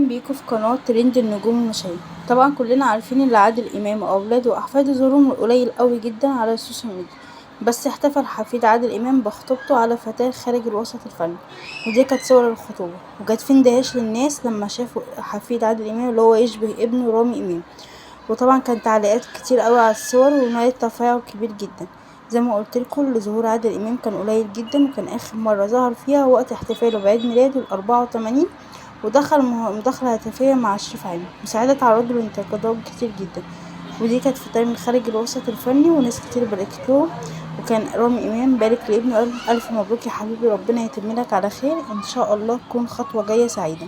بيكم في قناة ترند النجوم المشاهير. طبعا كلنا عارفين ان عادل امام واولاده واحفاده ظهورهم قليل قوي جدا على السوشيال ميديا، بس احتفل حفيد عادل امام بخطوبته على فتاة خارج الوسط الفني، ودي كانت صور الخطوبة، وكانت في اندهاش للناس لما شافوا حفيد عادل امام اللي هو يشبه ابنه رامي امام. وطبعا كان تعليقات كتير قوي على الصور ونالت تفاعل كبير جدا. زي ما قلتلكوا ظهور عادل امام كان قليل جدا، وكان اخر مرة ظهر فيها وقت احتفاله بعيد ميلاده ال84، ودخل مداخلة هاتفية مع شريف عامر، وساعتها تعرض له لانتقادات كتير جدا، ودي كانت في تايم خارج الوسط الفني وناس كتير باركت له. وكان رامي امام بارك لابنه، قال الف مبروك يا حبيبي، ربنا يتملك على خير ان شاء الله، تكون خطوة جاية سعيدة.